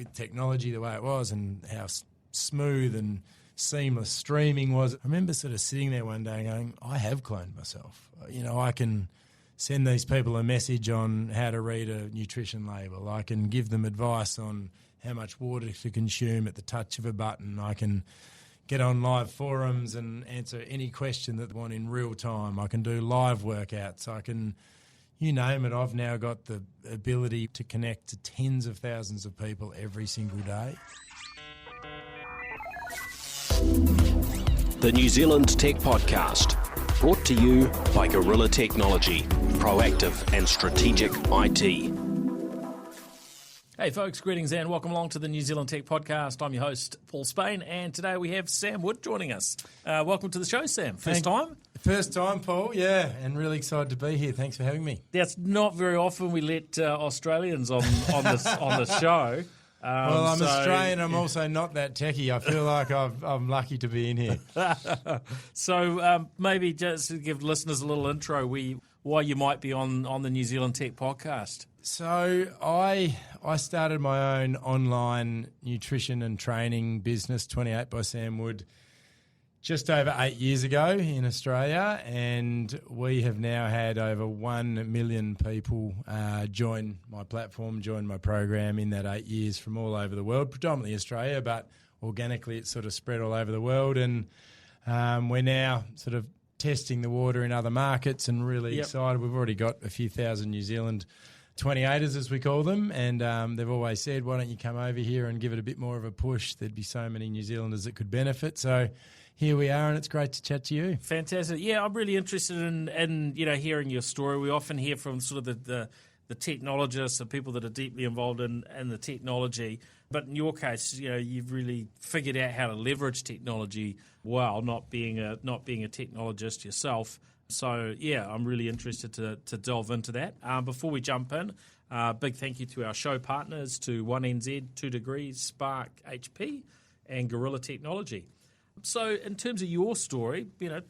with technology the way it was and how smooth and seamless streaming was. I remember sort of sitting there one day going, I have cloned myself. I can send these people a message on how to read a nutrition label. I can give them advice on how much water to consume at the touch of a button. I can get on live forums and answer any question that they want in real time. I can do live workouts. I can, you name it, I've now got the ability to connect to tens of thousands of people every single day. The New Zealand Tech Podcast, brought to you by Gorilla Technology, proactive and strategic IT. Hey folks, greetings and welcome along to the New Zealand Tech Podcast. I'm your host, Paul Spain, and today we have Sam Wood joining us. Welcome to the show, Sam. First time? First time, Paul, yeah, and really excited to be here. Thanks for having me. That's not very often we let Australians on the show. Well, I'm Australian. I'm also not that techie. I feel like I'm lucky to be in here. So maybe just to give listeners a little intro, why you might be on the New Zealand Tech Podcast. So I started my own online nutrition and training business, 28 by Sam Wood, just over 8 years ago in Australia, and we have now had over 1 million people join my platform, join my program in that 8 years from all over the world, predominantly Australia, but organically it's sort of spread all over the world, and we're now sort of testing the water in other markets and really excited. We've already got a few thousand New Zealand 28ers, as we call them, and they've always said, why don't you come over here and give it a bit more of a push? There'd be so many New Zealanders that could benefit. So here we are, and it's great to chat to you. Fantastic. Yeah, I'm really interested in hearing your story. We often hear from sort of the technologists, the people that are deeply involved in the technology. But in your case, you've really figured out how to leverage technology well, not being a technologist yourself. So, yeah, I'm really interested to delve into that. Before we jump in, big thank you to our show partners, to 1NZ, 2 Degrees, Spark, HP, and Gorilla Technology. So, in terms of your story, a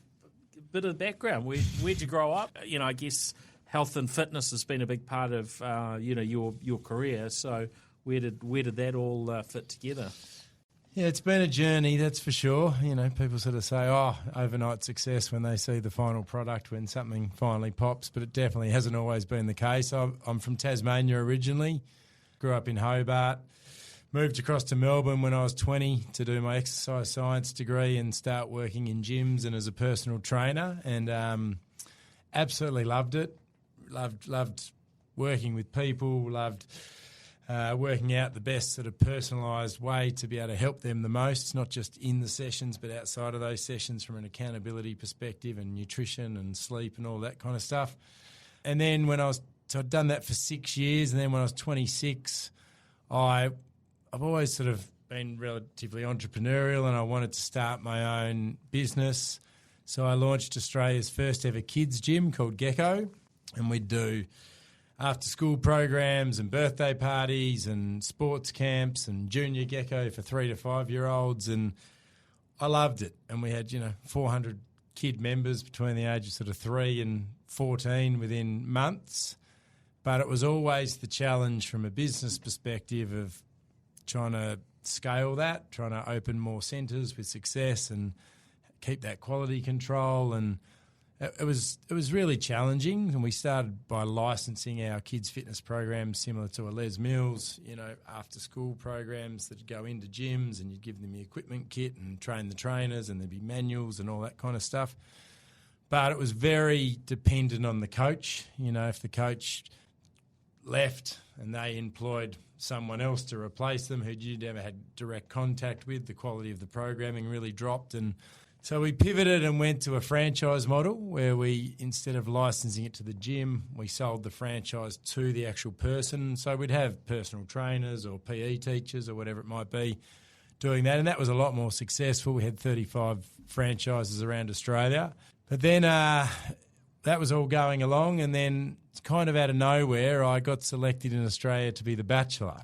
bit of background. Where'd you grow up? I guess health and fitness has been a big part of your career. So, where did that all fit together? Yeah, it's been a journey, that's for sure. People sort of say, overnight success when they see the final product, when something finally pops, but it definitely hasn't always been the case. I'm from Tasmania originally, grew up in Hobart, moved across to Melbourne when I was 20 to do my exercise science degree and start working in gyms and as a personal trainer, and absolutely loved it. Loved working with people, loved working out the best sort of personalised way to be able to help them the most, not just in the sessions but outside of those sessions from an accountability perspective and nutrition and sleep and all that kind of stuff. And then I'd done that for 6 years, and then when I was 26, I've always sort of been relatively entrepreneurial and I wanted to start my own business. So I launched Australia's first ever kids gym called Gecko, and we'd do after-school programs and birthday parties and sports camps and junior Gecko for 3 to 5 year olds, and I loved it. And we had 400 kid members between the ages of 3 and 14 within months. But it was always the challenge from a business perspective of trying to scale that, trying to open more centres with success and keep that quality control, and it was really challenging. And we started by licensing our kids' fitness programs similar to a Les Mills, after-school programs that go into gyms, and you'd give them the equipment kit and train the trainers, and there'd be manuals and all that kind of stuff. But it was very dependent on the coach. If the coach left and they employed someone else to replace them who you never had direct contact with, the quality of the programming really dropped. And so we pivoted and went to a franchise model where we, instead of licensing it to the gym, we sold the franchise to the actual person. So we'd have personal trainers or PE teachers or whatever it might be doing that, and that was a lot more successful. We had 35 franchises around Australia. But then that was all going along, and then kind of out of nowhere I got selected in Australia to be the Bachelor,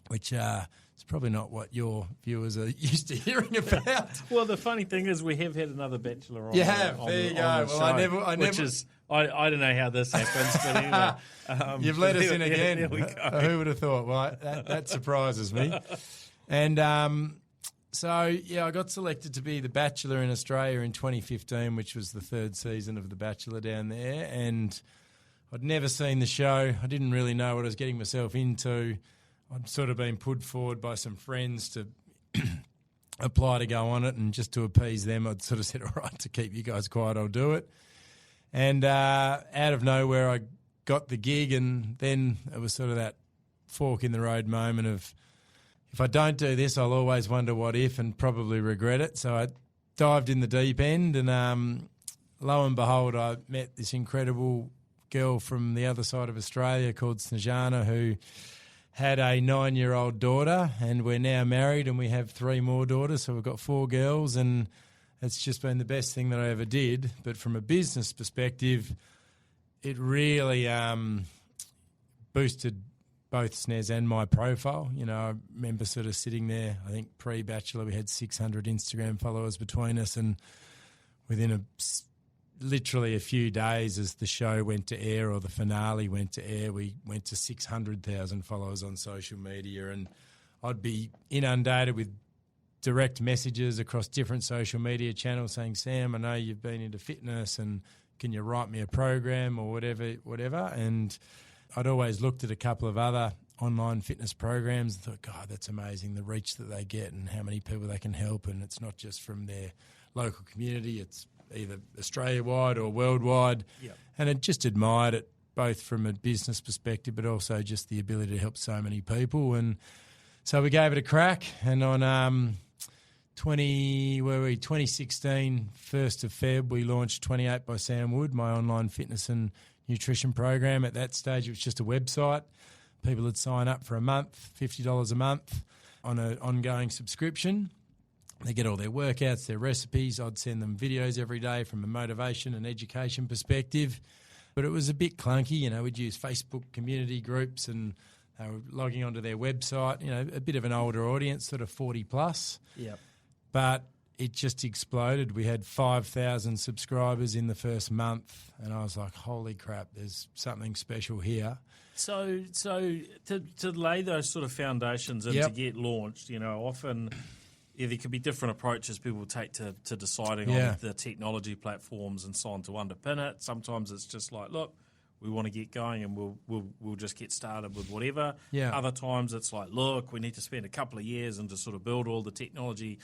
which it's probably not what your viewers are used to hearing about. Well, the funny thing is we have had another Bachelor on. You have. There you go. Well, I never. I don't know how this happens, but anyway. You've let us in again. There we go. Who would have thought? Well, that surprises me. And so, I got selected to be the Bachelor in Australia in 2015, which was the third season of The Bachelor down there. And I'd never seen the show. I didn't really know what I was getting myself into. I'd sort of been put forward by some friends to apply to go on it, and just to appease them, I'd sort of said, all right, to keep you guys quiet, I'll do it. And out of nowhere, I got the gig, and then it was sort of that fork in the road moment of, if I don't do this, I'll always wonder what if and probably regret it. So I dived in the deep end, and lo and behold, I met this incredible girl from the other side of Australia called Snezana, who had a 9-year-old daughter, and we're now married and we have 3 more daughters, so we've got 4 girls, and it's just been the best thing that I ever did. But from a business perspective, it really boosted both Snez and my profile. I remember sort of sitting there, I think pre-Bachelor we had 600 Instagram followers between us, and within literally a few days as the show went to air, or the finale went to air, we went to 600,000 followers on social media, and I'd be inundated with direct messages across different social media channels saying, Sam, I know you've been into fitness, and can you write me a program or whatever. And I'd always looked at a couple of other online fitness programs and thought, God, that's amazing, the reach that they get and how many people they can help. And it's not just from their local community, it's either Australia-wide or worldwide. Yep. And I just admired it, both from a business perspective but also just the ability to help so many people. And so we gave it a crack, and on 2016, 1st of Feb, we launched 28 by Sam Wood, my online fitness and nutrition program. At that stage, it was just a website. People would sign up for a month, $50 a month, on an ongoing subscription. They get all their workouts, their recipes. I'd send them videos every day from a motivation and education perspective. But it was a bit clunky. We'd use Facebook community groups, and they were logging onto their website. A bit of an older audience, sort of 40 plus. Yep. But it just exploded. We had 5,000 subscribers in the first month, and I was like, holy crap, there's something special here. So to lay those sort of foundations and to get launched, often there could be different approaches people take to deciding on the technology platforms and so on to underpin it. Sometimes it's just like, look, we want to get going and we'll just get started with whatever. Yeah. Other times it's like, look, we need to spend a couple of years and to sort of build all the technology,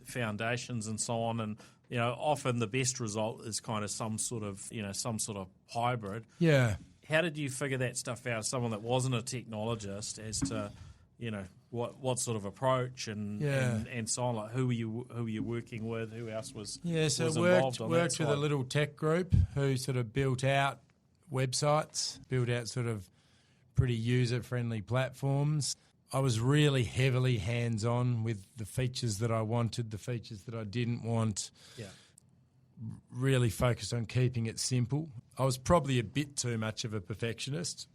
foundations and so on. And, often the best result is kind of some sort of hybrid. Yeah. How did you figure that stuff out as someone that wasn't a technologist as to, what sort of approach and so on? Like who were you working with? Who else was involved on worked with a little tech group who sort of built out websites, built out sort of pretty user-friendly platforms. I was really heavily hands-on with the features that I wanted, the features that I didn't want. Yeah. Really focused on keeping it simple. I was probably a bit too much of a perfectionist.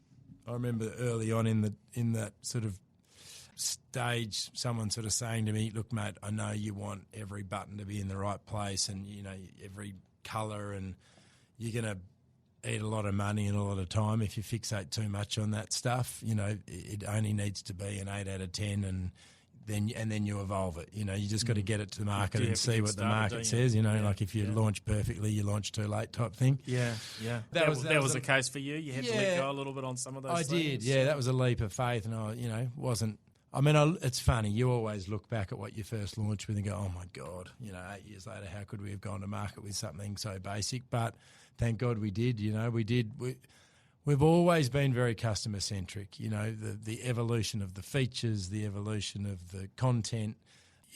I remember early on in that sort of stage, someone sort of saying to me, look, mate, I know you want every button to be in the right place and, every colour, and you're going to eat a lot of money and a lot of time if you fixate too much on that stuff. It only needs to be an 8 out of 10, and then you evolve it. You just got to get it to the market and see what the market says. Like if you launch perfectly, you launch too late type thing. Yeah, yeah. That was the case for you. You had to let go a little bit on some of those things. I did. Yeah, that was a leap of faith, and I wasn't. I mean, it's funny. You always look back at what you first launched with and go, "Oh my God!" 8 years later, how could we have gone to market with something so basic? But thank God we did. We did. We've always been very customer centric. The evolution of the features, the evolution of the content,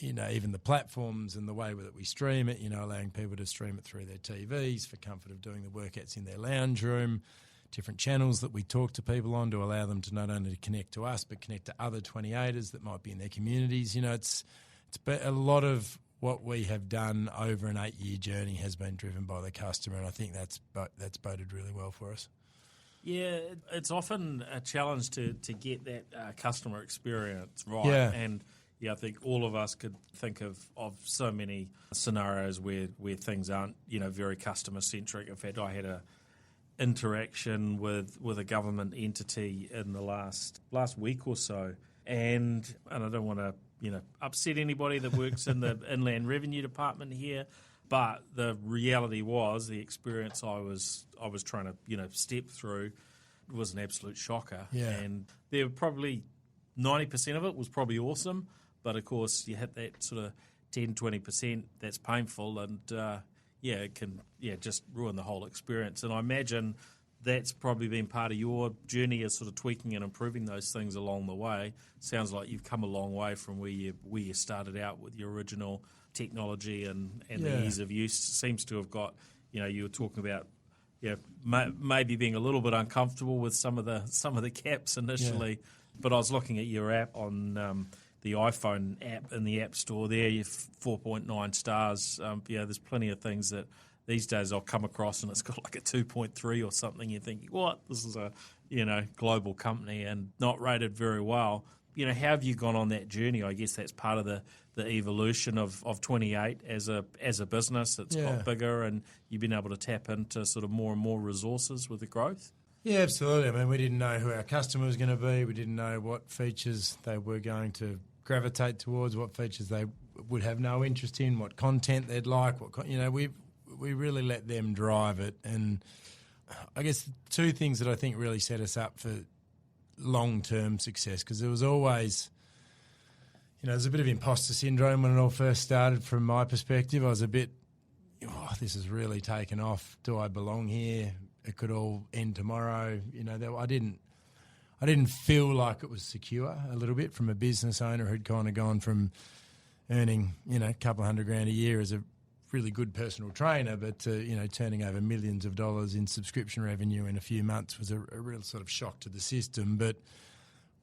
even the platforms and the way that we stream it. Allowing people to stream it through their TVs for comfort of doing the workouts in their lounge room. Different channels that we talk to people on to allow them to not only connect to us but connect to other 28ers that might be in their communities. It's a lot of what we have done over an 8-year journey has been driven by the customer, and I think that's boded really well for us. Yeah, it's often a challenge to get that customer experience right. Yeah. And I think all of us could think of so many scenarios where things aren't very customer centric. In fact, I had interaction with a government entity in the last week or so, and I don't want to upset anybody that works in the Inland Revenue Department here, but the reality was the experience I was trying to step through was an absolute shocker. Yeah. And there were probably 90% of it was probably awesome, but of course you hit that sort of 10-20% that's painful, and it can just ruin the whole experience. And I imagine that's probably been part of your journey, is sort of tweaking and improving those things along the way. Sounds like you've come a long way from where you started out with your original technology and the ease of use. Seems to have got, you were talking about maybe being a little bit uncomfortable with some of the caps initially. But I was looking at your app on the iPhone app in the App Store there. You're 4.9 stars. There's plenty of things that these days I'll come across and it's got like a 2.3 or something. You're thinking, what? This is a global company and not rated very well. How have you gone on that journey? I guess that's part of the evolution of 28 as a business. It's got bigger, and you've been able to tap into sort of more and more resources with the growth. Yeah, absolutely. I mean, we didn't know who our customer was going to be. We didn't know what features they were going to gravitate towards, what features they would have no interest in, what content they'd like. We really let them drive it. And I guess two things that I think really set us up for long-term success, because there was always, there's a bit of imposter syndrome when it all first started from my perspective. I was a bit, this has really taken off. Do I belong here? It could all end tomorrow. I didn't feel like it was secure a little bit from a business owner who'd kind of gone from earning, a couple $100,000 a year as a really good personal trainer, but turning over millions of dollars in subscription revenue in a few months was a real sort of shock to the system. But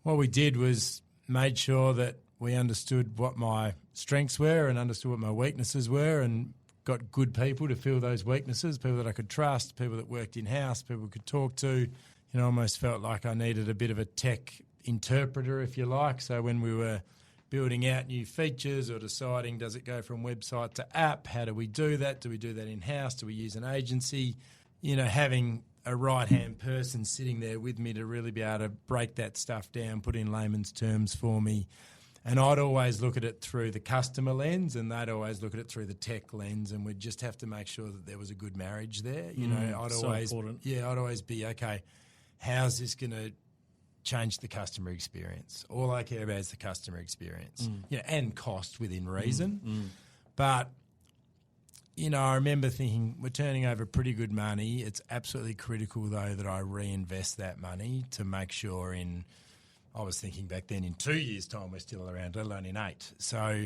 what we did was made sure that we understood what my strengths were and understood what my weaknesses were, and got good people to fill those weaknesses, people that I could trust, people that worked in-house, people we could talk to. Almost felt like I needed a bit of a tech interpreter, if you like. So when we were building out new features or deciding, does it go from website to app? How do we do that? Do we do that in-house? Do we use an agency? Having a right-hand person sitting there with me to really be able to break that stuff down, put in layman's terms for me. And I'd always look at it through the customer lens, and they'd always look at it through the tech lens, and we'd just have to make sure that there was a good marriage there. Important. I'd always be, okay, how's this going to change the customer experience? All I care about is the customer experience, and cost within reason. But, I remember thinking, we're turning over pretty good money. It's absolutely critical, though, that I reinvest that money to make sure I was thinking back then in 2 years' time we're still around, let alone in 8. So,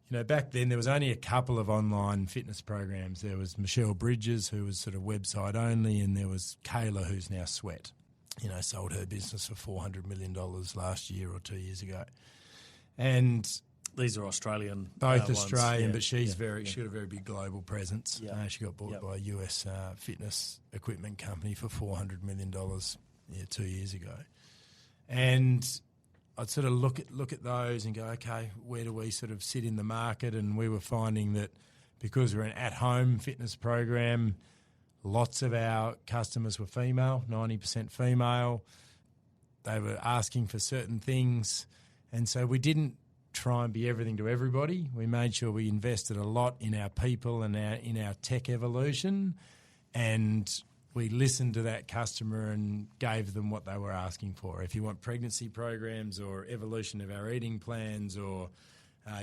back then there was only a couple of online fitness programs. There was Michelle Bridges, who was sort of website only, and there was Kayla, who's now Sweat. Sold her business for $400 million last year or 2 years ago. And these are Australian, both ones. Australian, but she's got a very big global presence. Yeah. She got bought by a US fitness equipment company for $400 million 2 years ago. And I'd sort of look at those and go, okay, where do we sort of sit in the market? And we were finding that because we're an at-home fitness program, lots of our customers were female, 90% female. They were asking for certain things. And so we didn't try and be everything to everybody. We made sure we invested a lot in our people and in our tech evolution, and we listened to that customer and gave them what they were asking for. If you want pregnancy programs or evolution of our eating plans, or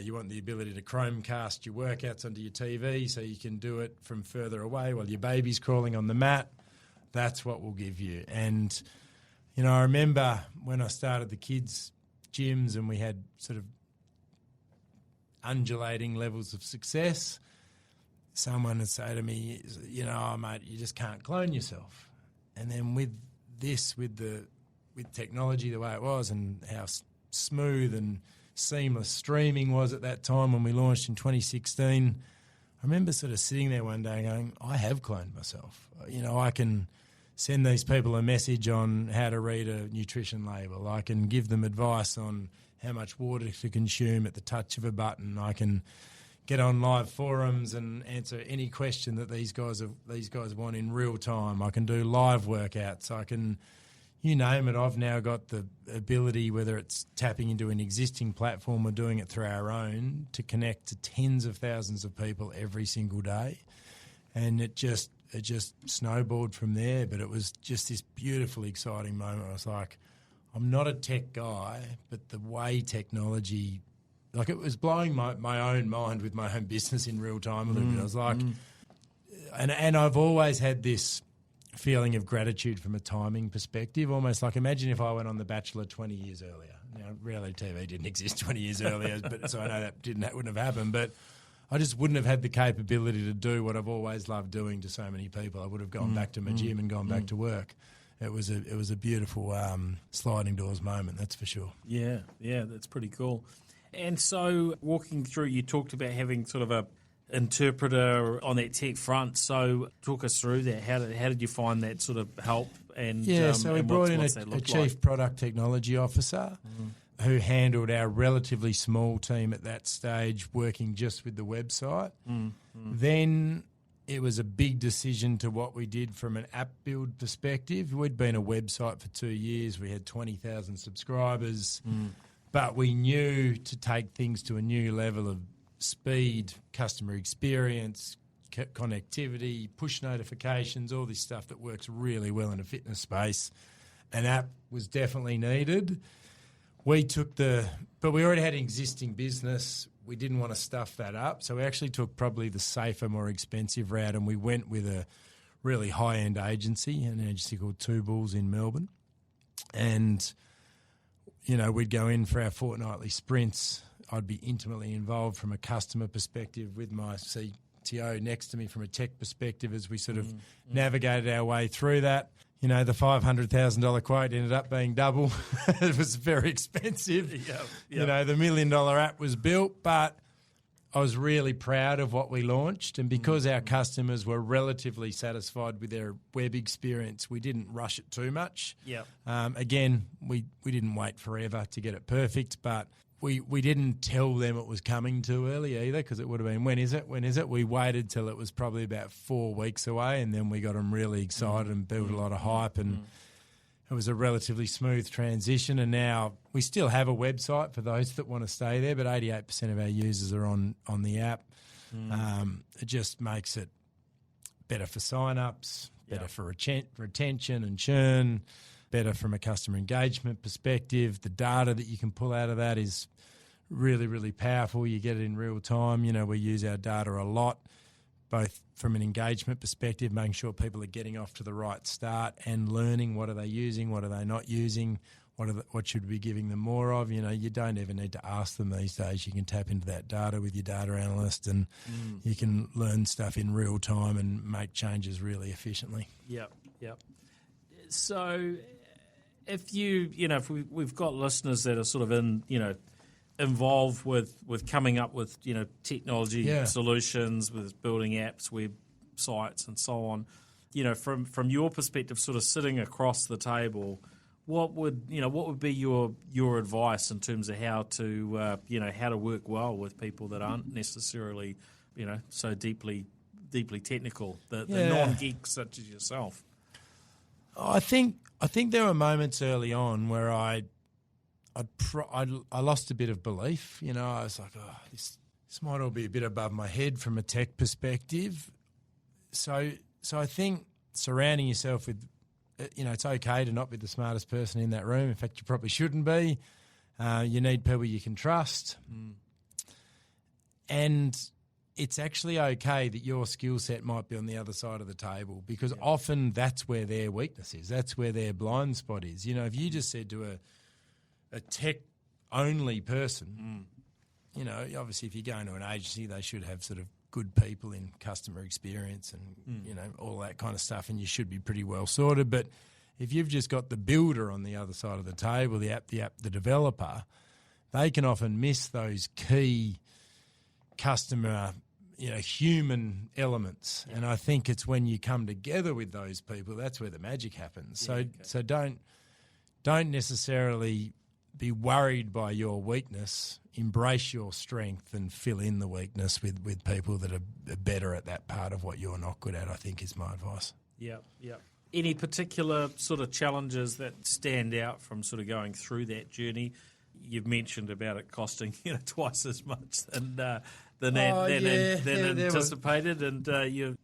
you want the ability to Chromecast your workouts onto your TV so you can do it from further away while your baby's crawling on the mat, that's what we'll give you. And, I remember when I started the kids' gyms and we had sort of undulating levels of success, someone would say to me, mate, you just can't clone yourself. And then with technology the way it was and how smooth and seamless streaming was at that time when we launched in 2016, I remember sort of sitting there one day going, I have cloned myself. I can send these people a message on how to read a nutrition label. I can give them advice on how much water to consume at the touch of a button. I can get on live forums and answer any question that these guys want in real time. I can do live workouts. I can, you name it. I've now got the ability, whether it's tapping into an existing platform or doing it through our own, to connect to tens of thousands of people every single day. And it just snowballed from there. But it was just this beautiful, exciting moment. I was like, I'm not a tech guy, but the way technology, like, it was blowing my own mind with my own business in real time a little bit. I was like, and I've always had this feeling of gratitude from a timing perspective, almost like, imagine if I went on The Bachelor 20 years earlier. Now, reality TV didn't exist 20 years earlier, but so I know that wouldn't have happened. But I just wouldn't have had the capability to do what I've always loved doing to so many people. I would have gone back to my gym and gone back to work. It was a beautiful sliding doors moment, that's for sure. Yeah, that's pretty cool. And so, walking through, you talked about having sort of a interpreter on that tech front. So, talk us through that. How did you find that sort of help? And so we brought in a chief product technology officer who handled our relatively small team at that stage, working just with the website. Then it was a big decision to what we did from an app build perspective. We'd been a website for 2 years. We had 20,000 subscribers. But we knew to take things to a new level of speed, customer experience, connectivity, push notifications, all this stuff that works really well in a fitness space. An app was definitely needed. But we already had an existing business. We didn't want to stuff that up. So we actually took probably the safer, more expensive route, and we went with a really high-end agency, an agency called Two Bulls in Melbourne. And, you know, we'd go in for our fortnightly sprints. I'd be intimately involved from a customer perspective with my CTO next to me from a tech perspective as we sort of navigated our way through that. You know, the $500,000 quote ended up being double. It was very expensive. Yep. You know, the $1 million app was built, but I was really proud of what we launched. And because our customers were relatively satisfied with their web experience, we didn't rush it too much. Yep. Again, we didn't wait forever to get it perfect, but we didn't tell them it was coming too early either, because it would have been, when is it? We waited till it was probably about 4 weeks away, and then we got them really excited and built a lot of hype, and it was a relatively smooth transition. And now we still have a website for those that want to stay there, but 88% of our users are on the app. It just makes it better for sign-ups, better for retention and churn, better from a customer engagement perspective. The data that you can pull out of that is really, really powerful. You get it in real time. You know, we use our data a lot, both from an engagement perspective, making sure people are getting off to the right start and learning what are they using, what are they not using, what should we be giving them more of. You know, you don't ever need to ask them these days. You can tap into that data with your data analyst, and you can learn stuff in real time and make changes really efficiently. Yep. So if if we've got listeners that are sort of involved with coming up with, technology solutions, with building apps, websites and so on, from your perspective, sort of sitting across the table, what would be your advice in terms of how to work well with people that aren't necessarily, so deeply technical, the non-geeks such as yourself? I think there were moments early on where I lost a bit of belief. I was like, this might all be a bit above my head from a tech perspective. So I think surrounding yourself with, it's okay to not be the smartest person in that room. In fact, you probably shouldn't be. You need people you can trust. And it's actually okay that your skill set might be on the other side of the table, because often that's where their weakness is. That's where their blind spot is. If you just said to a tech-only person, obviously if you're going to an agency, they should have sort of good people in customer experience and, all that kind of stuff, and you should be pretty well sorted. But if you've just got the builder on the other side of the table, the developer, they can often miss those key customer, human elements. And I think it's when you come together with those people, that's where the magic happens. So don't necessarily be worried by your weakness, embrace your strength and fill in the weakness with people that are better at that part of what you're not good at, I think is my advice. Yeah. Any particular sort of challenges that stand out from sort of going through that journey? You've mentioned about it costing twice as much than anticipated, and you're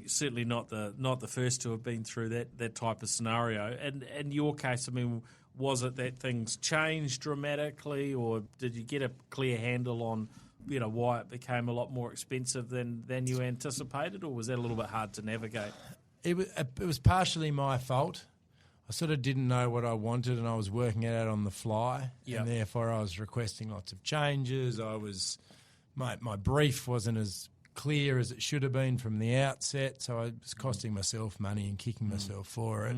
certainly not the first to have been through that type of scenario. And in your case, I mean, was it that things changed dramatically, or did you get a clear handle on why it became a lot more expensive than you anticipated, or was that a little bit hard to navigate? It was partially my fault. I sort of didn't know what I wanted, and I was working it out on the fly, and therefore I was requesting lots of changes. My brief wasn't as clear as it should have been from the outset, so I was costing myself money and kicking myself for it.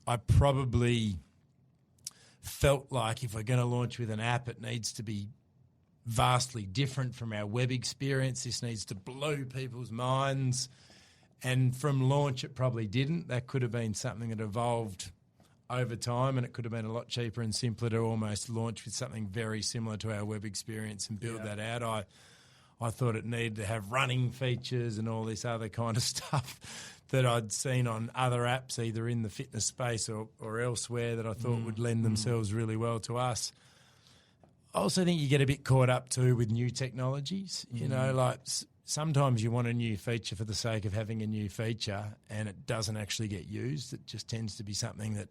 I probably felt like if we're going to launch with an app, it needs to be vastly different from our web experience. This needs to blow people's minds. And from launch, it probably didn't. That could have been something that evolved over time, and it could have been a lot cheaper and simpler to almost launch with something very similar to our web experience and build that out. I thought it needed to have running features and all this other kind of stuff that I'd seen on other apps, either in the fitness space or elsewhere, that I thought would lend themselves really well to us. I also think you get a bit caught up too with new technologies. Sometimes you want a new feature for the sake of having a new feature, and it doesn't actually get used. It just tends to be something that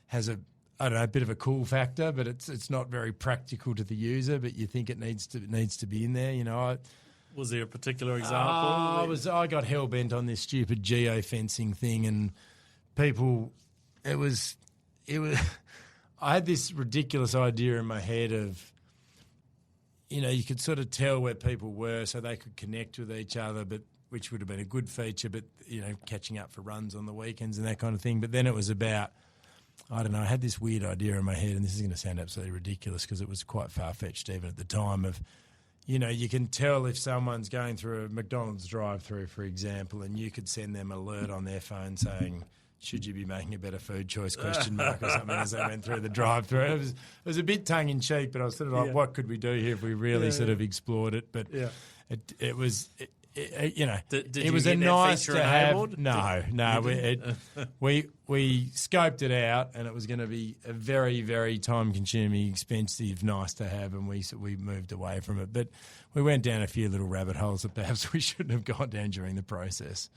has a bit of a cool factor, but it's not very practical to the user. But you think it needs to be in there. Was there a particular example? I got hell bent on this stupid geofencing thing, and people. It was. I had this ridiculous idea in my head of. You could sort of tell where people were so they could connect with each other, but which would have been a good feature, but, catching up for runs on the weekends and that kind of thing. But then it was about, I don't know, I had this weird idea in my head, and this is going to sound absolutely ridiculous because it was quite far-fetched even at the time of, you can tell if someone's going through a McDonald's drive-through, for example, and you could send them an alert on their phone saying, should you be making a better food choice, or something as they went through the drive-through. It was a bit tongue-in-cheek, but I was sort of like, what could we do here if we really sort of explored it? But it was, it was a nice to have. No, we scoped it out, and it was going to be a very, very time-consuming, expensive, nice to have, and we moved away from it. But we went down a few little rabbit holes that perhaps we shouldn't have gone down during the process.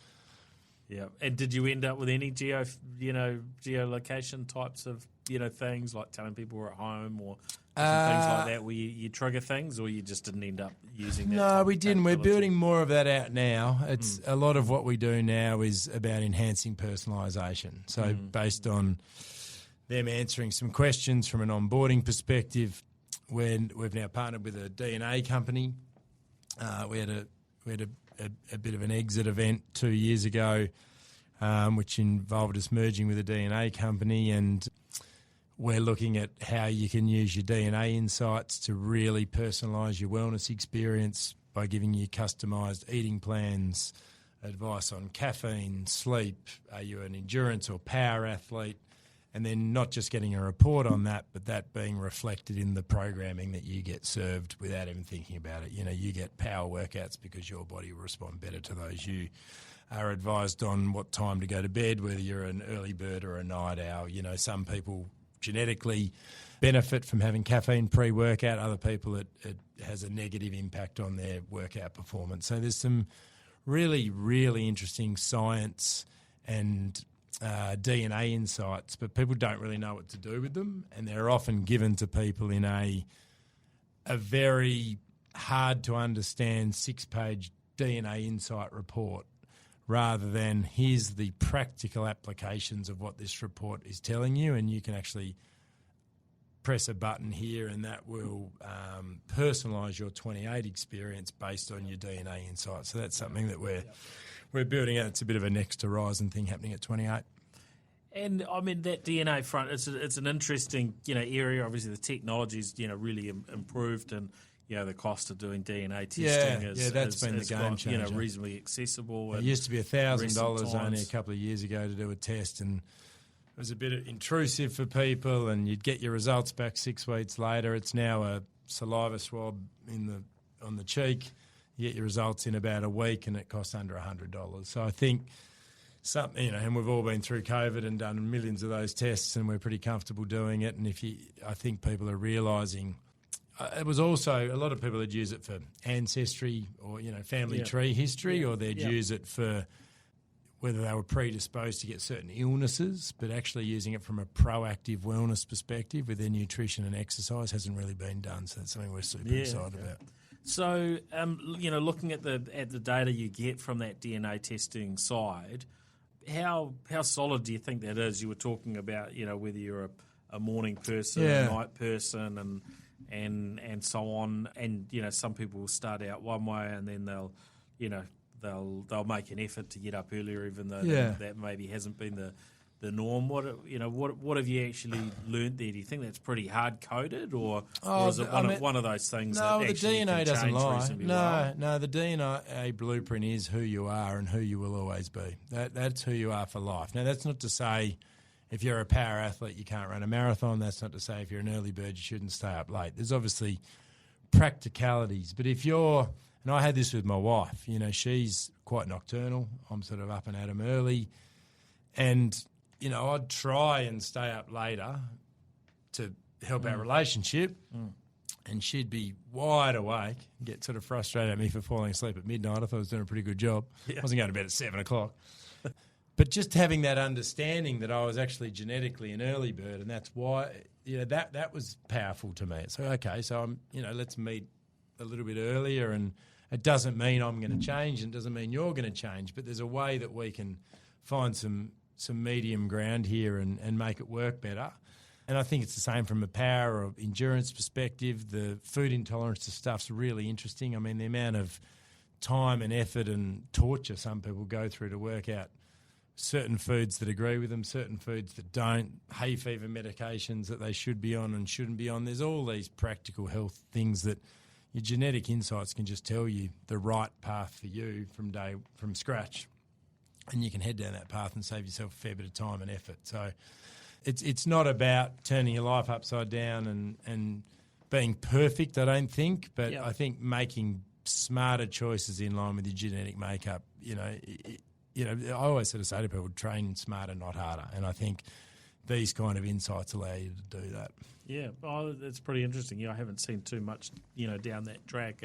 Yeah, and did you end up with any geolocation types of things like telling people we're at home or things like that, where you trigger things, or you just didn't end up using that? No, we didn't. We're building more of that out now. It's a lot of what we do now is about enhancing personalisation. So based on them answering some questions from an onboarding perspective, when we've now partnered with a DNA company, we had a bit of an exit event 2 years ago, which involved us merging with a DNA company, and we're looking at how you can use your DNA insights to really personalise your wellness experience by giving you customised eating plans, advice on caffeine, sleep, are you an endurance or power athlete, and then not just getting a report on that, but that being reflected in the programming that you get served without even thinking about it. You get power workouts because your body will respond better to those. You are advised on what time to go to bed, whether you're an early bird or a night owl. Some people genetically benefit from having caffeine pre-workout. Other people, it has a negative impact on their workout performance. So there's some really, really interesting science and DNA insights, but people don't really know what to do with them, and they're often given to people in a very hard to understand 6-page DNA insight report, rather than here's the practical applications of what this report is telling you, and you can actually press a button here and that will personalise your 28 experience based on your DNA insights. So that's something that we're building out. It's a bit of a next horizon thing happening at 28. And I mean, that DNA front, it's an interesting area. Obviously, the technology's really improved, and the cost of doing DNA testing has been the game changer. Reasonably accessible. It used to be $1,000 only a couple of years ago to do a test, and was a bit intrusive for people, and you'd get your results back 6 weeks later. It's now a saliva swab on the cheek. You get your results in about a week, and it costs under $100. So I think something, and we've all been through COVID and done millions of those tests, and we're pretty comfortable doing it. And I think people are realising. It was also, a lot of people would use it for ancestry or, family tree history, or they'd use it for whether they were predisposed to get certain illnesses, but actually using it from a proactive wellness perspective with their nutrition and exercise hasn't really been done. So that's something we're super excited about. So, looking at the data you get from that DNA testing side, how solid do you think that is? You were talking about, whether you're a morning person, a night person, and so on. And some people will start out one way, and then they'll make an effort to get up earlier, even though that maybe hasn't been the norm. What have you actually learnt there? Do you think that's pretty hard coded, or is it one of those things? No, that the DNA doesn't lie. Well? No, the DNA blueprint is who you are and who you will always be. That's who you are for life. Now, that's not to say if you're a power athlete you can't run a marathon. That's not to say if you're an early bird you shouldn't stay up late. There's obviously practicalities, but if you're, and I had this with my wife, she's quite nocturnal. I'm sort of up and at 'em early, and I'd try and stay up later to help our relationship, and she'd be wide awake, get sort of frustrated at me for falling asleep at midnight. I thought I was doing a pretty good job. I wasn't going to bed at 7 o'clock. But just having that understanding that I was actually genetically an early bird, and that's why, that was powerful to me. So, okay, so I'm, let's meet a little bit earlier, and it doesn't mean I'm going to change, and it doesn't mean you're going to change, but there's a way that we can find some medium ground here and make it work better. And I think it's the same from a power or endurance perspective. The food intolerance to stuff's really interesting. I mean, the amount of time and effort and torture some people go through to work out certain foods that agree with them, certain foods that don't, hay fever medications that they should be on and shouldn't be on. There's all these practical health things that your genetic insights can just tell you the right path for you from scratch. And you can head down that path and save yourself a fair bit of time and effort. So it's not about turning your life upside down and being perfect, I don't think, but I think making smarter choices in line with your genetic makeup. I always sort of say to people, train smarter, not harder. And I think these kind of insights allow you to do that. Yeah, it's pretty interesting. I haven't seen too much, down that track.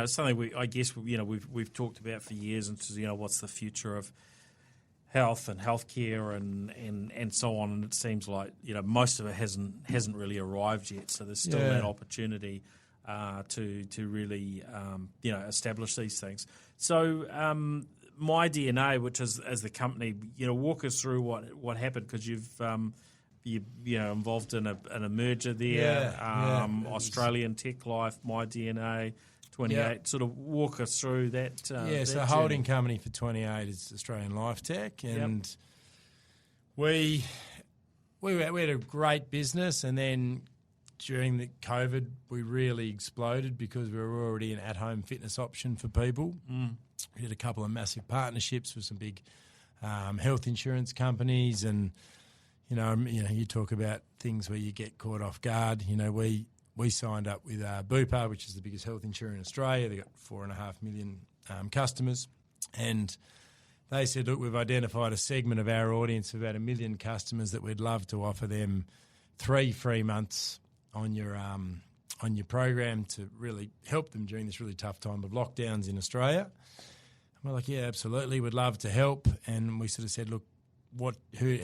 Something we've talked about for years, and what's the future of health and healthcare and so on. And it seems like most of it hasn't really arrived yet. So there's still that opportunity to really establish these things. So My DNA, which is as the company, walk us through what happened, because you've involved in a merger there, Australian Tech Life, My DNA. 28, sort of walk us through that. So the holding company for 28 is Australian Life Tech, and we had a great business, and then during the COVID we really exploded because we were already an at-home fitness option for people. We did a couple of massive partnerships with some big health insurance companies, and you talk about things where you get caught off guard. We signed up with Bupa, which is the biggest health insurer in Australia. They've got 4.5 million customers. And they said, look, we've identified a segment of our audience of about 1 million customers that we'd love to offer them 3 free months on your program to really help them during this really tough time of lockdowns in Australia. And we're like, yeah, absolutely, we'd love to help. And we sort of said, look,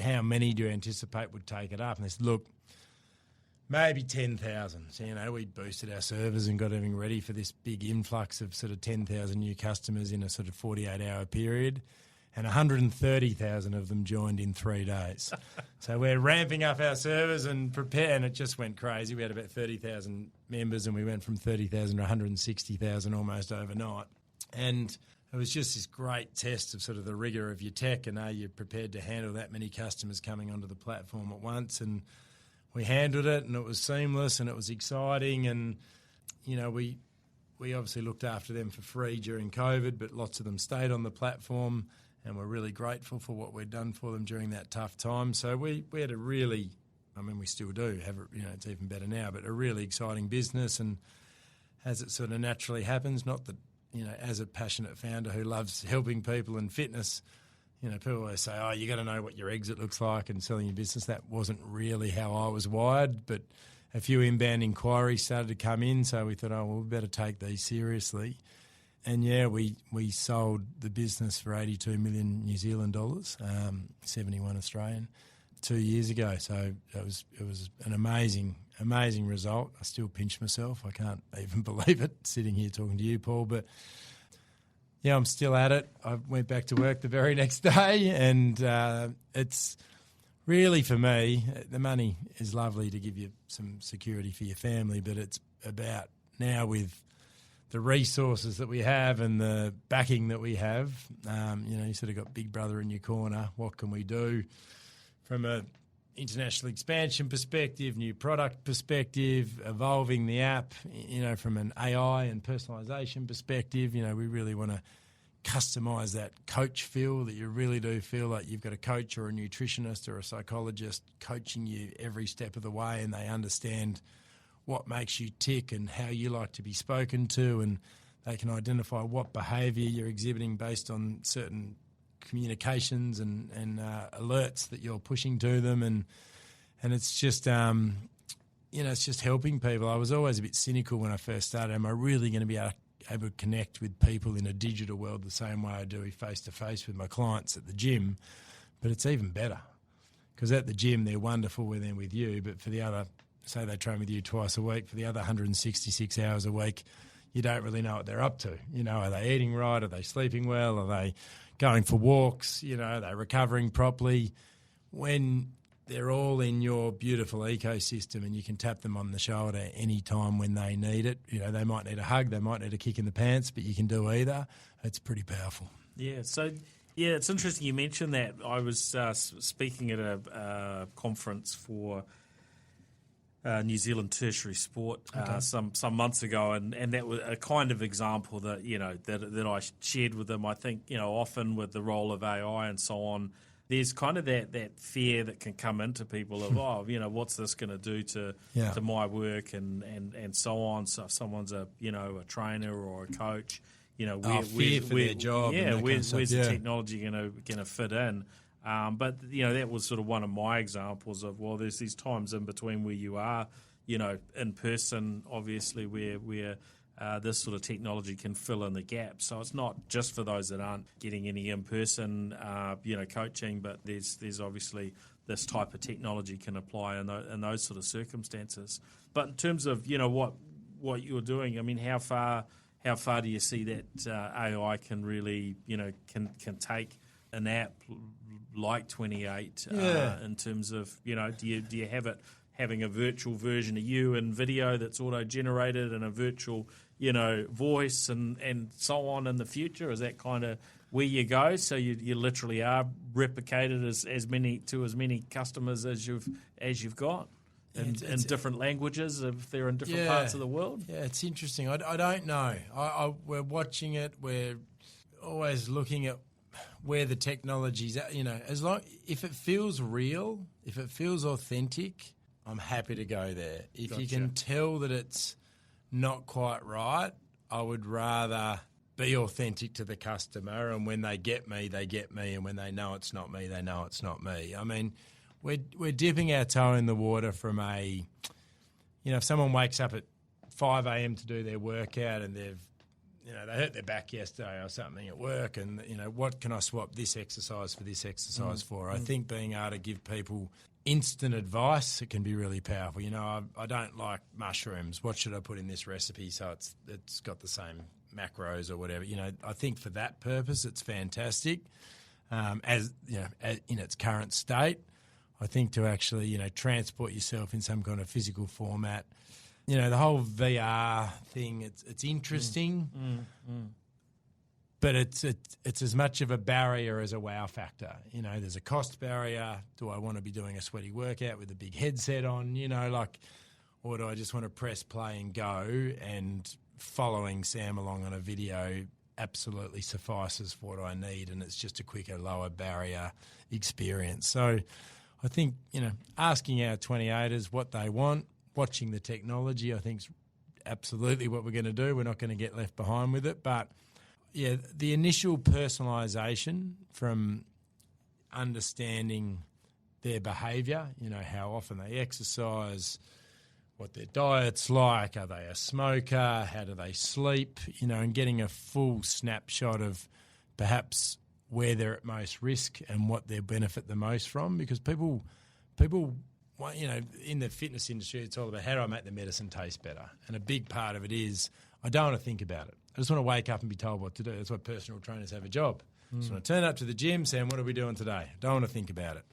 how many do you anticipate would take it up? And they said, look, maybe 10,000. So, we boosted our servers and got everything ready for this big influx of sort of 10,000 new customers in a sort of 48-hour period, and 130,000 of them joined in 3 days. So we're ramping up our servers and and it just went crazy. We had about 30,000 members, and we went from 30,000 to 160,000 almost overnight. And it was just this great test of sort of the rigour of your tech, and are you prepared to handle that many customers coming onto the platform at once? And we handled it, and it was seamless, and it was exciting, and we obviously looked after them for free during COVID, but lots of them stayed on the platform, and we're really grateful for what we've done for them during that tough time. So we had a really, I mean, we still do have, it's even better now, but a really exciting business, and as it sort of naturally happens, not that, as a passionate founder who loves helping people in fitness, people always say, oh, you got to know what your exit looks like and selling your business. That wasn't really how I was wired, but a few inbound inquiries started to come in, so we thought, oh, well, we better take these seriously. And, we sold the business for 82 million New Zealand dollars, 71 Australian, 2 years ago. So it was an amazing result. I still pinch myself. I can't even believe it, sitting here talking to you, Paul. But, yeah, I'm still at it. I went back to work the very next day, and it's really, for me, the money is lovely to give you some security for your family, but it's about now with the resources that we have and the backing that we have, you sort of got Big Brother in your corner. What can we do from a international expansion perspective, new product perspective, evolving the app, from an AI and personalisation perspective? We really want to customise that coach feel, that you really do feel like you've got a coach or a nutritionist or a psychologist coaching you every step of the way, and they understand what makes you tick and how you like to be spoken to, and they can identify what behaviour you're exhibiting based on certain communications and alerts that you're pushing to them, and it's just it's just helping people. I was always a bit cynical when I first started. Am I really going to be able to connect with people in a digital world the same way I do face to face with my clients at the gym? But it's even better, because at the gym they're wonderful when they're with you, but for the other, say they train with you twice a week, for the other 166 hours a week, you don't really know what they're up to. Are they eating right? Are they sleeping well? Are they going for walks? Are they recovering properly? When they're all in your beautiful ecosystem and you can tap them on the shoulder any time when they need it. They might need a hug, they might need a kick in the pants, but you can do either. It's pretty powerful. Yeah, so, it's interesting you mentioned that. I was speaking at a conference for New Zealand tertiary sport some months ago, and that was a kind of example that that I shared with them. I think often with the role of AI and so on, there's kind of that fear that can come into people of what's this going to do to my work and so on. So if someone's a trainer or a coach, fear for their job. Yeah, where's the technology going to fit in? But that was sort of one of my examples of, well, there's these times in between where you are, in person, obviously, where this sort of technology can fill in the gap. So it's not just for those that aren't getting any in-person, coaching, but there's obviously this type of technology can apply in those sort of circumstances. But in terms of what you're doing, I mean, how far do you see that AI can really can take an app like 28 in terms of do you have it having a virtual version of you in video that's auto-generated and a virtual voice and so on in the future? Is that kind of where you go? So you literally are replicated as many customers as you've got in different languages if they're in different parts of the world? Yeah, it's interesting. I don't know. We're watching it. We're always looking at where the technology's at. If it feels real, if it feels authentic, I'm happy to go there. If you can tell that it's not quite right, I would rather be authentic to the customer, and when they get me, and when they know it's not me, they know it's not me. I mean, we're dipping our toe in the water from if someone wakes up at 5 a.m. to do their workout and they hurt their back yesterday or something at work, and what can I swap this exercise for this exercise for? I think being able to give people instant advice, it can be really powerful. I don't like mushrooms. What should I put in this recipe so it's got the same macros or whatever? I think for that purpose, it's fantastic. As in its current state, I think to actually transport yourself in some kind of physical format. The whole VR thing, it's interesting, but it's as much of a barrier as a wow factor. There's a cost barrier. Do I want to be doing a sweaty workout with a big headset on, or do I just want to press play and go, and following Sam along on a video absolutely suffices for what I need, and it's just a quicker, lower barrier experience. So I think, asking our 28ers what they want, watching the technology, I think is absolutely what we're going to do. We're not going to get left behind with it. But, yeah, the initial personalisation from understanding their behaviour, how often they exercise, what their diet's like, are they a smoker, how do they sleep, and getting a full snapshot of perhaps where they're at most risk and what they benefit the most from. Because people, in the fitness industry, it's all about how do I make the medicine taste better? And a big part of it is I don't want to think about it. I just want to wake up and be told what to do. That's why personal trainers have a job. So when I turn up to the gym saying, what are we doing today? I don't want to think about it.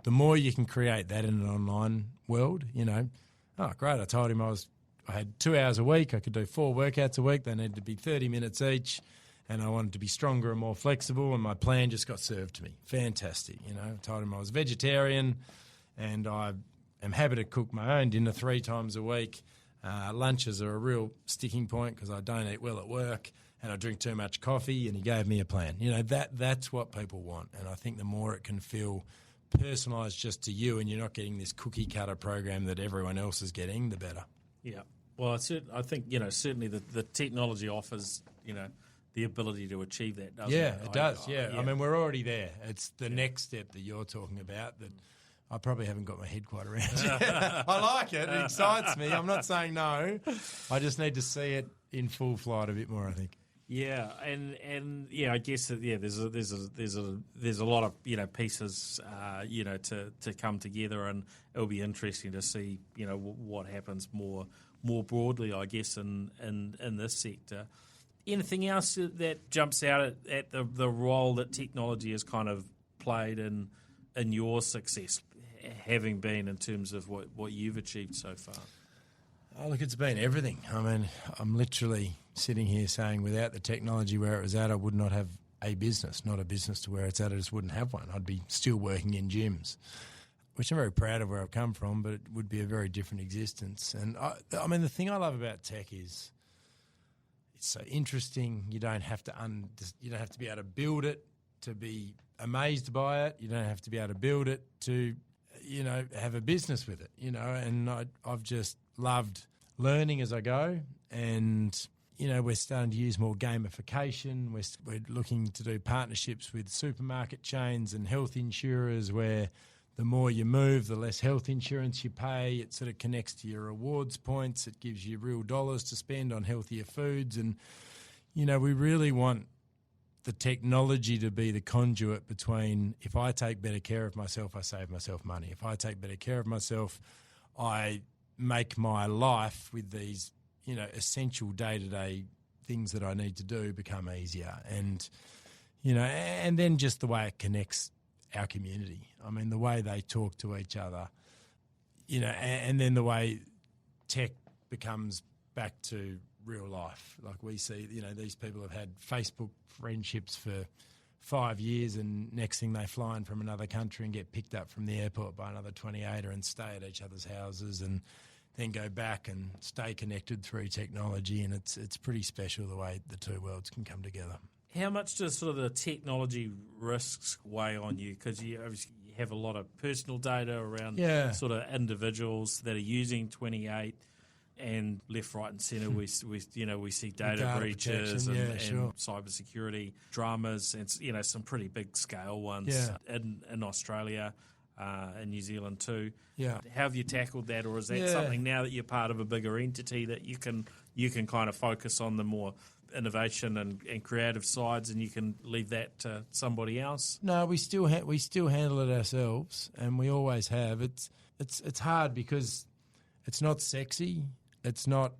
The more you can create that in an online world, oh, great, I told him I had 2 hours a week. I could do 4 workouts a week. They needed to be 30 minutes each, and I wanted to be stronger and more flexible, and my plan just got served to me. Fantastic. I told him I was vegetarian, and I am happy to cook my own dinner 3 times a week. Lunches are a real sticking point because I don't eat well at work, and I drink too much coffee, and he gave me a plan. That's what people want, and I think the more it can feel personalised just to you and you're not getting this cookie-cutter program that everyone else is getting, the better. Yeah. Well, I think, certainly the technology offers, the ability to achieve that, doesn't it? Yeah, it does, yeah. I mean, we're already there. It's the next step that you're talking about that I probably haven't got my head quite around yet. I like it. It excites me. I'm not saying no. I just need to see it in full flight a bit more, I think. Yeah, and yeah, I guess that there's a lot of pieces to come together, and it'll be interesting to see what happens more broadly, I guess, in this sector. Anything else that jumps out at the role that technology has kind of played in your success, having been in terms of what you've achieved so far? Oh, look, it's been everything. I mean, I'm literally sitting here saying without the technology where it was at, I would not have a business, not a business to where it's at. I just wouldn't have one. I'd be still working in gyms, which I'm very proud of where I've come from, but it would be a very different existence. And I mean, the thing I love about tech is it's so interesting. You don't have to be able to build it to be amazed by it. You don't have to be able to build it to, have a business with it, and I've just loved learning as I go, and we're starting to use more gamification. We're looking to do partnerships with supermarket chains and health insurers where the more you move, the less health insurance you pay. It sort of connects to your rewards points. It gives you real dollars to spend on healthier foods. And, we really want the technology to be the conduit between if I take better care of myself, I save myself money. If I take better care of myself, I make my life with these, essential day-to-day things that I need to do become easier. And, and then just the way it connects our community. I mean, the way they talk to each other, and then the way tech becomes back to real life. Like we see, these people have had Facebook friendships for 5 years, and next thing they fly in from another country and get picked up from the airport by another 28er and stay at each other's houses and then go back and stay connected through technology. And it's pretty special the way the two worlds can come together. How much does sort of the technology risks weigh on you? Because you obviously have a lot of personal data around sort of individuals that are using 28, and left, right, and centre we see data breaches and cybersecurity dramas, and some pretty big scale ones in Australia. In New Zealand too. Yeah. How have you tackled that, or is that something now that you're part of a bigger entity that you can kind of focus on the more innovation and creative sides, and you can leave that to somebody else? No, we still handle it ourselves, and we always have. It's hard because it's not sexy. It's not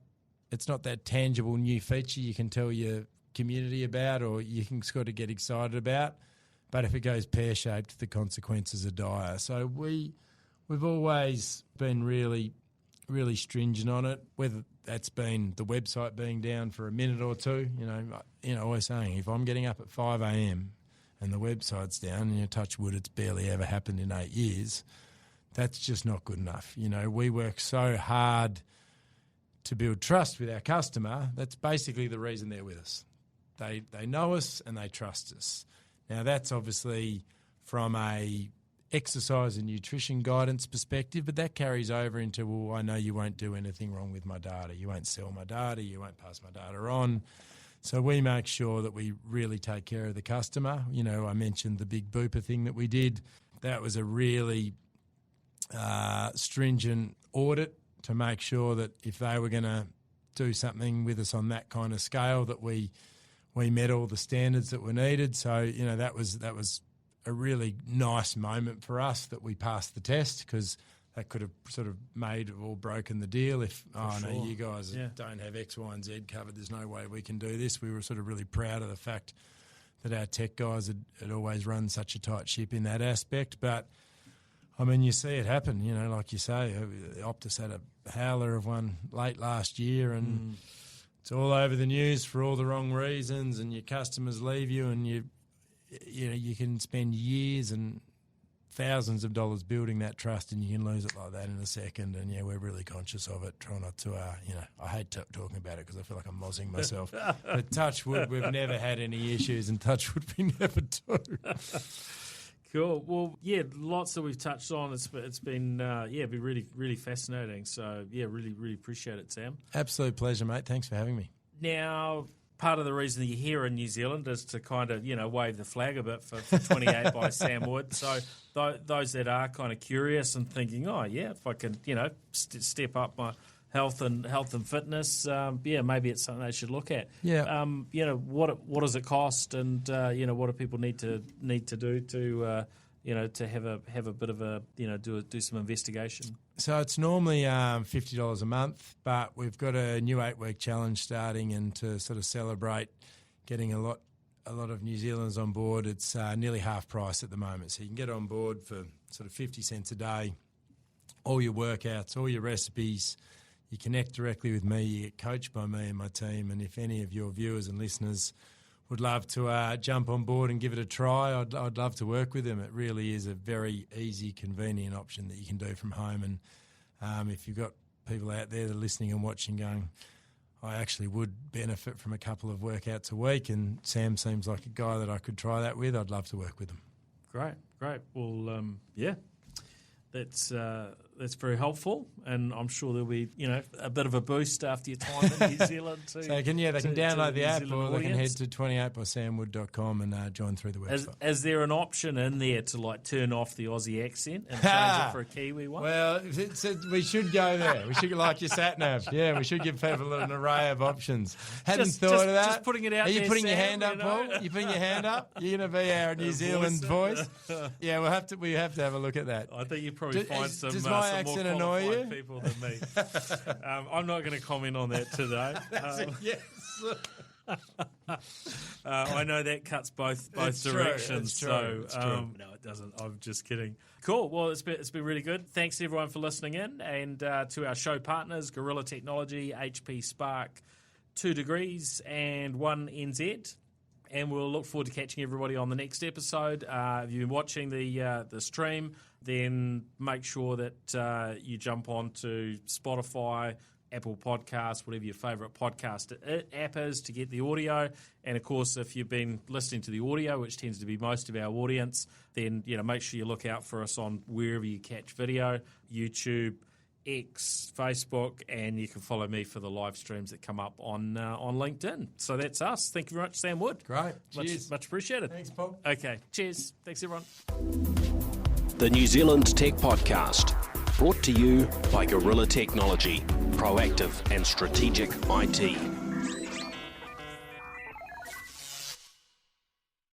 that tangible new feature you can tell your community about, or you can sort of get excited about. But if it goes pear-shaped, the consequences are dire. So we've always been really, really stringent on it, whether that's been the website being down for a minute or two. Always saying, if I'm getting up at 5 a.m. and the website's down, and touch wood, it's barely ever happened in 8 years, that's just not good enough. We work so hard to build trust with our customer. That's basically the reason they're with us. they know us and they trust us. Now, that's obviously from a exercise and nutrition guidance perspective, but that carries over into, well, I know you won't do anything wrong with my data. You won't sell my data. You won't pass my data on. So we make sure that we really take care of the customer. You know, I mentioned the big booper thing that we did. That was a really stringent audit to make sure that if they were going to do something with us on that kind of scale, that we met all the standards that were needed. So, you know, that was a really nice moment for us that we passed the test, because that could have sort of made or broken the deal if, no, you guys don't have X, Y, and Z covered. There's no way we can do this. We were sort of really proud of the fact that our tech guys had always run such a tight ship in that aspect. But, I mean, you see it happen, you know, like you say, Optus had a howler of one late last year, and it's all over the news for all the wrong reasons, and your customers leave you, and you can spend years and thousands of dollars building that trust, and you can lose it like that in a second. And, we're really conscious of it. Try not to, I hate talking about it because I feel like I'm mozzing myself. But touch wood, we've never had any issues, and touch wood, we never do. Cool. Well, lots that we've touched on. It's been been really, really fascinating. So, really, really appreciate it, Sam. Absolute pleasure, mate. Thanks for having me. Now, part of the reason that you're here in New Zealand is to kind of, wave the flag a bit for 28 by Sam Wood. So those that are kind of curious and thinking, if I can, step up my health and fitness, maybe it's something they should look at. Yeah. What does it cost, and what do people need to do to have a bit of a do some investigation? So it's normally $50 a month, but we've got a new 8-week challenge starting, and to sort of celebrate getting a lot of New Zealanders on board, it's nearly half price at the moment. So you can get on board for sort of 50 cents a day, all your workouts, all your recipes. You connect directly with me, you get coached by me and my team, and if any of your viewers and listeners would love to jump on board and give it a try, I'd love to work with them. It really is a very easy, convenient option that you can do from home. And if you've got people out there that are listening and watching going, I actually would benefit from a couple of workouts a week, and Sam seems like a guy that I could try that with, I'd love to work with them. Great. Well, that's very helpful, and I'm sure there'll be a bit of a boost after your time in New Zealand too. So they can download the app, or they can head to 28bysamwood.com and join through the website. Is there an option in there to turn off the Aussie accent and change it for a Kiwi one? Well, we should go there. We should, like your sat nav. Yeah, we should give people an array of options. Hadn't thought of that. Just putting it out. Are you there, putting Sam, your hand up, Paul? You putting your hand up? You're going to be our New Zealand voice. Yeah, we have to have a look at that. I think you probably find some my accent more annoy you? People than me. I'm not going to comment on that today. Yes. I know that cuts both directions. True. No, it doesn't. I'm just kidding. Cool. Well, it's been really good. Thanks everyone for listening in, and to our show partners, Gorilla Technology, HP Spark, 2 Degrees, and 1NZ. And we'll look forward to catching everybody on the next episode. If you've been watching the stream, then make sure that you jump on to Spotify, Apple Podcasts, whatever your favourite podcast app is, to get the audio. And, of course, if you've been listening to the audio, which tends to be most of our audience, then make sure you look out for us on wherever you catch video, YouTube, X, Facebook, and you can follow me for the live streams that come up on LinkedIn. So that's us. Thank you very much, Sam Wood. Great. Cheers. Much appreciated. Thanks, Paul. Okay. Cheers. Thanks, everyone. The New Zealand Tech Podcast, brought to you by Gorilla Technology, proactive and strategic IT.